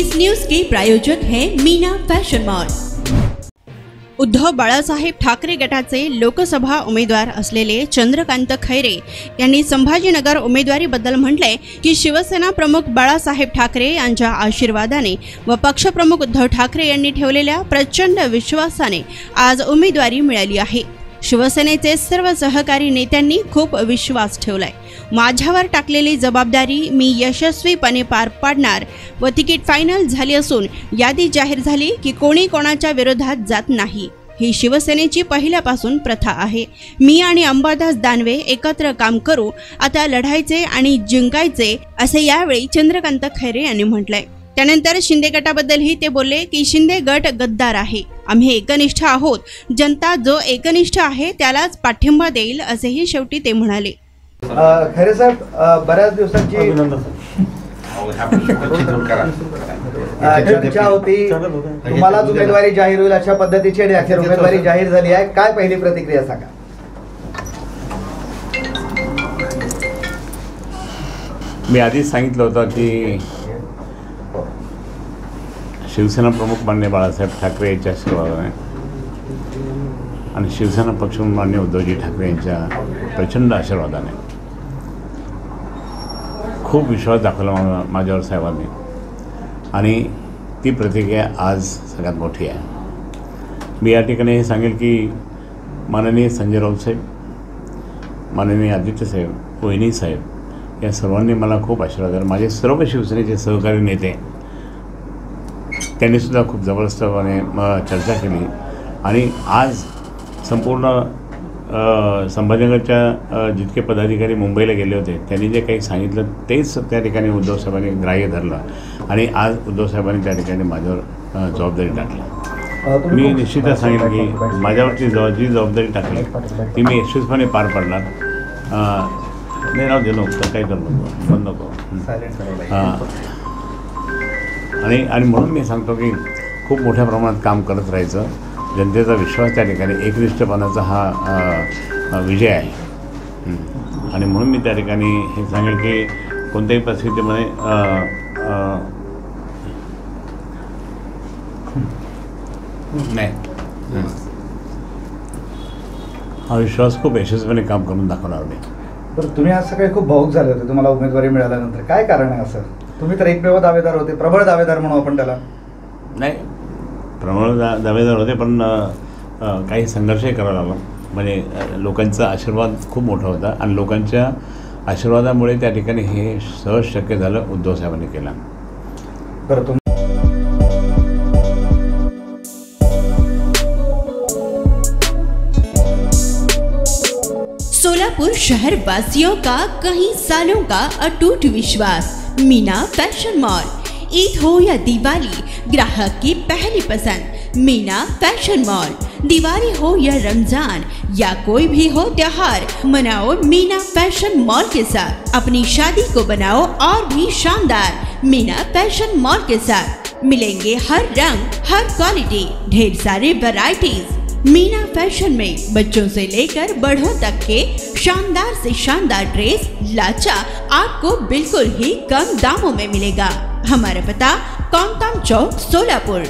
इस news के प्रायोजक हैं Meena fashion mall. Uddhav Balasaheb Thackeray गटाचे लोकसभा उमेदवार असलेले चंद्रकांत खैरे यांनी संभाजीनगर उमेदवारीबद्दल म्हटले की शिवसेना प्रमुख बाळासाहेब ठाकरे यांच्या आशीर्वादाने व पक्षप्रमुख उद्धव ठाकरे यांनी ठेवलेल्या प्रचंड विश्वासाने आज उमेदवारी मिळाली आहे। शिवसेनेचे सर्व सहकारी नेत्यांनी खूप विश्वास ठेवलाय। माझ्यावर टाकलेली जबाबदारी मी यशस्वीपणे पार पाडणार व तिकीट फायनल झाली असून यादी जाहीर झाली की कोणी कोणाच्या विरोधात जात नाही। ही शिवसेनेची पहिल्यापासून प्रथा आहे। मी आणि अंबादास दानवे एकत्र काम करू, आता लढायचे आणि जिंकायचे असे यावेळी चंद्रकांत खैरे यांनी म्हटलंय। त्यानंतर शिंदे गटाबद्दलही ते बोलले की शिंदे गट गद्दार आहे, आम्ही एकनिष्ठ आहोत, जनता जो एकनिष्ठ आहे त्यालाच पाठिंबा देईल असेही शेवटी ते म्हणाले। खैरे साहेब, बऱ्याच दिवसांची इच्छा होती तुम्हाला उमेदवारी जाहीर होईल अशा पद्धतीची आणि अखेर उमेदवारी जाहीर झाली आहे, काय पहिली प्रतिक्रिया सांगा? मी आधीच सांगितलं होतं की शिवसेना प्रमुख माननीय बाळासाहेब ठाकरे यांच्या आशीर्वादाने आणि शिवसेना पक्षप्रमुख माननीय उद्धवजी ठाकरे यांच्या प्रचंड आशीर्वादाने खूप विश्वास दाखवला माझ्यावर साहेबांनी आणि ती प्रतिक्रिया आज सगळ्यात मोठी आहे। मी या ठिकाणी हे सांगेल की माननीय संजय राऊत साहेब, माननीय आदित्य साहेब, वहिनी साहेब या सर्वांनी मला खूप आशीर्वाद दिला। माझे सर्व शिवसेनेचे सहकारी नेते त्यांनीसुद्धा खूप जबरदस्तपणे चर्चा केली आणि आज संपूर्ण संभाजीनगरच्या जितके पदाधिकारी मुंबईला गेले होते त्यांनी जे काही सांगितलं तेच त्या ठिकाणी उद्धव साहेबांनी ग्राह्य धरलं आणि आज उद्धव साहेबांनी त्या ठिकाणी माझ्यावर जबाबदारी टाकली। मी निश्चितच सांगेन की माझ्यावरची जी जबाबदारी टाकली ती मी यशस्वीपणे पार पाडणार। नाही राहू दे नको, काय करू नको, बंद नको। आणि म्हणून मी सांगतो की खूप मोठ्या प्रमाणात काम करत राहायचं। जनतेचा विश्वास त्या ठिकाणी एकनिष्ठपणाचा हा विजय आहे आणि म्हणून मी त्या ठिकाणी हे सांगेल की कोणत्याही परिस्थितीमध्ये नाही हा विश्वास खूप यशस्वीपणे काम करून दाखवणार मी। तर तुम्ही आज सकाळी खूप भावुक झाले होते तुम्हाला उमेदवारी मिळाल्यानंतर, काय कारण आहे असं? तुम्ही तर एकमेव दावेदार होते, प्रबळ दावेदार म्हणू आपण त्याला। नाही, प्रबळ दावेदार होते पण काही संघर्षही करावा लागला। म्हणजे लोकांचा आशीर्वाद खूप मोठा होता आणि लोकांच्या आशीर्वादामुळे त्या ठिकाणी हे सहज शक्य झालं, उद्धव साहेबांनी केलं। बरं, सोलापुर शहर वासियों का कई सालों का अटूट विश्वास मीना फैशन मॉल। ईद हो या दिवाली, ग्राहक की पहली पसंद मीना फैशन मॉल। दिवाली हो या रमजान या कोई भी हो त्योहार, मनाओ मीना फैशन मॉल के साथ। अपनी शादी को बनाओ और भी शानदार मीना फैशन मॉल के साथ। मिलेंगे हर रंग, हर क्वालिटी, ढेर सारे वैरायटीज। मीना फैशन में बच्चों से लेकर बड़ों तक के शानदार से शानदार ड्रेस लाचा आपको बिल्कुल ही कम दामों में मिलेगा। हमारा पता कोंगताम चौक, सोलापुर।